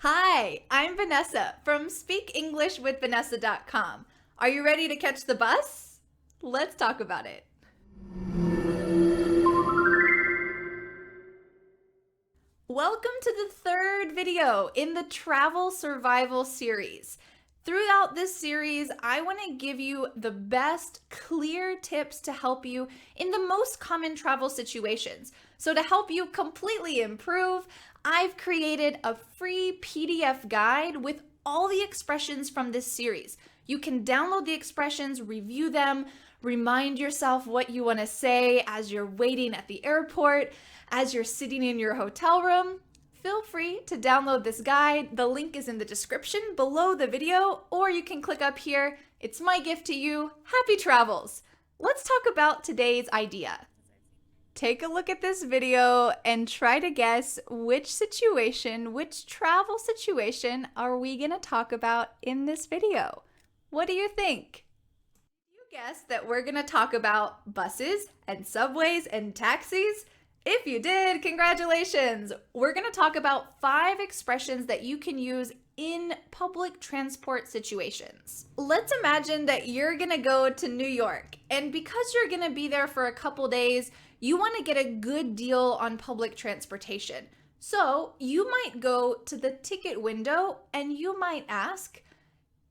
Hi, I'm Vanessa from SpeakEnglishWithVanessa.com. Are you ready to catch the bus? Let's talk about it. Welcome to the third video in the Travel Survival series. Throughout this series, I want to give you the best clear tips to help you in the most common travel situations. So to help you completely improve, I've created a free PDF guide with all the expressions from this series. You can download the expressions, review them, remind yourself what you want to say as you're waiting at the airport, as you're sitting in your hotel room. Feel free to download this guide. The link is in the description below the video, or you can click up here. It's my gift to you. Happy travels! Let's talk about today's idea. Take a look at this video and try to guess which travel situation are we going to talk about in this video. What do you think? You guessed that we're going to talk about buses and subways and taxis? If you did, congratulations! We're going to talk about 5 expressions that you can use in public transport situations. Let's imagine that you're going to go to New York, and because you're going to be there for a couple days, you want to get a good deal on public transportation. So you might go to the ticket window and you might ask,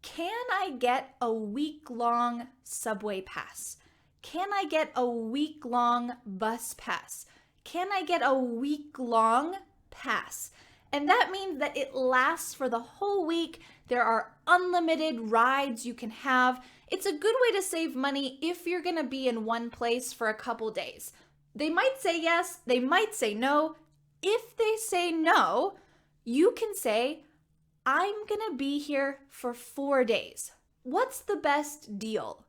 can I get a week-long subway pass? Can I get a week-long bus pass? Can I get a week-long pass? And that means that it lasts for the whole week. There are unlimited rides you can have. It's a good way to save money if you're going to be in one place for a couple days. They might say yes, they might say no. If they say no, you can say, I'm going to be here for 4 days. What's the best deal?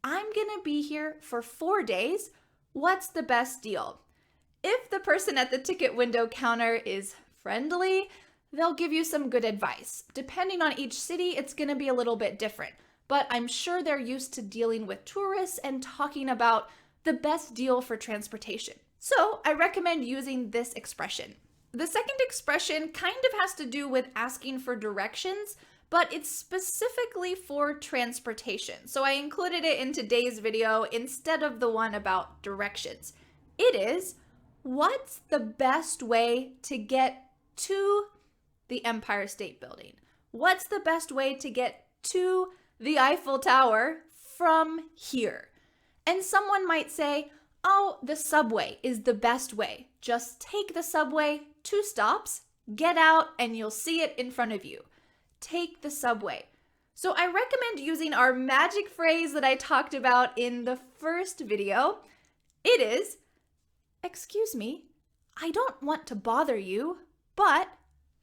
I'm going to be here for 4 days. What's the best deal? If the person at the ticket window counter is friendly, they'll give you some good advice. Depending on each city, it's going to be a little bit different, but I'm sure they're used to dealing with tourists and talking about the best deal for transportation. So I recommend using this expression. The second expression kind of has to do with asking for directions, but it's specifically for transportation. So I included it in today's video instead of the one about directions. It is, what's the best way to get to the Empire State Building? What's the best way to get to the Eiffel Tower from here? And someone might say, oh, the subway is the best way. Just take the subway, 2 stops, get out, and you'll see it in front of you. Take the subway. So I recommend using our magic phrase that I talked about in the first video. It is, excuse me, I don't want to bother you, but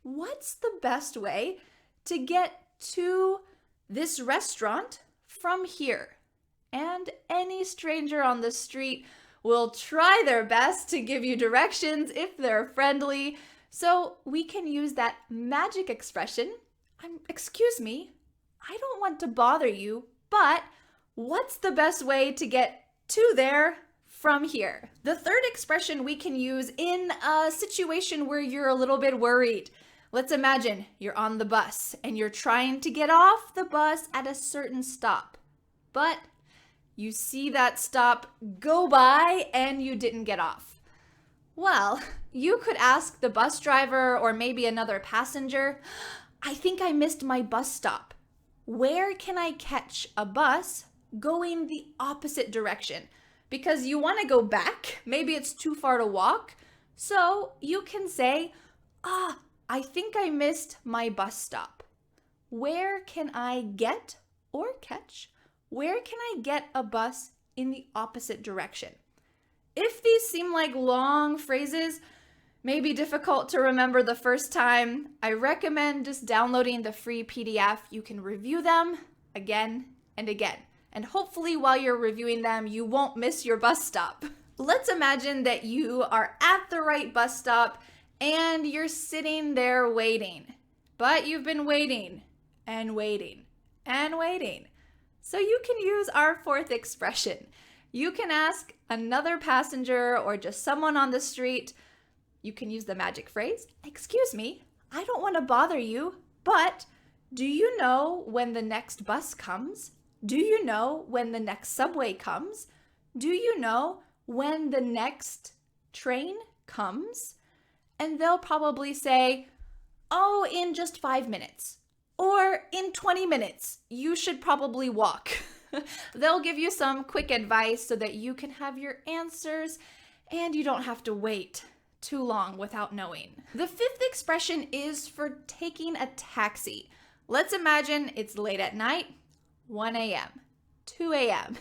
what's the best way to get to this restaurant from here? And any stranger on the street will try their best to give you directions if they're friendly. So we can use that magic expression, excuse me, I don't want to bother you, but what's the best way to get to there from here? The third expression we can use in a situation where you're a little bit worried. Let's imagine you're on the bus and you're trying to get off the bus at a certain stop, but you see that stop go by and you didn't get off. Well, you could ask the bus driver or maybe another passenger, I think I missed my bus stop. Where can I catch a bus going the opposite direction? Because you want to go back, maybe it's too far to walk. So you can say, I think I missed my bus stop. Where can I get or catch? Where can I get a bus in the opposite direction? If these seem like long phrases, maybe difficult to remember the first time, I recommend just downloading the free PDF. You can review them again and again. And hopefully while you're reviewing them, you won't miss your bus stop. Let's imagine that you are at the right bus stop and you're sitting there waiting. But you've been waiting and waiting and waiting. So you can use our fourth expression. You can ask another passenger or just someone on the street. You can use the magic phrase, excuse me, I don't want to bother you, but do you know when the next bus comes? Do you know when the next subway comes? Do you know when the next train comes? And they'll probably say, oh, in just 5 minutes. Or in 20 minutes, you should probably walk. They'll give you some quick advice so that you can have your answers and you don't have to wait too long without knowing. The fifth expression is for taking a taxi. Let's imagine it's late at night, 1 a.m., 2 a.m.,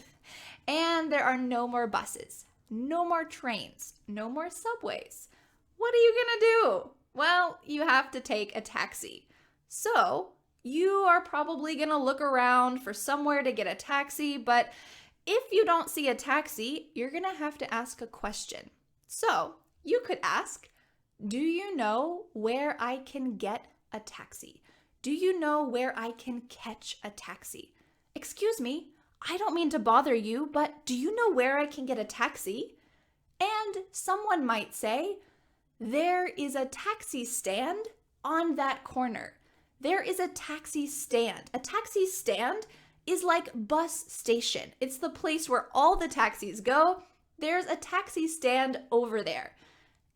and there are no more buses, no more trains, no more subways. What are you gonna do? Well, you have to take a taxi. So you are probably gonna look around for somewhere to get a taxi, but if you don't see a taxi, you're gonna have to ask a question. So you could ask, do you know where I can get a taxi? Do you know where I can catch a taxi? Excuse me, I don't mean to bother you, but do you know where I can get a taxi? And someone might say, there is a taxi stand on that corner. There is a taxi stand. A taxi stand is like bus station. It's the place where all the taxis go. There's a taxi stand over there.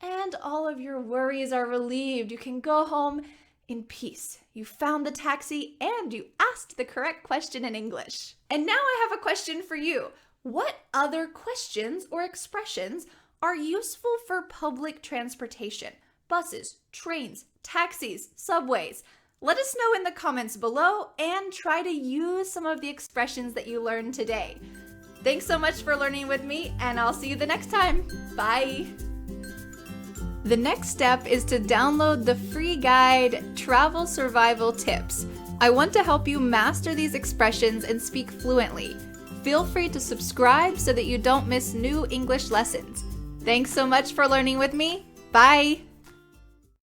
And all of your worries are relieved. You can go home in peace. You found the taxi and you asked the correct question in English. And now I have a question for you. What other questions or expressions are useful for public transportation? Buses, trains, taxis, subways. Let us know in the comments below and try to use some of the expressions that you learned today. Thanks so much for learning with me, and I'll see you the next time. Bye! The next step is to download the free guide, Travel Survival Tips. I want to help you master these expressions and speak fluently. Feel free to subscribe so that you don't miss new English lessons. Thanks so much for learning with me. Bye!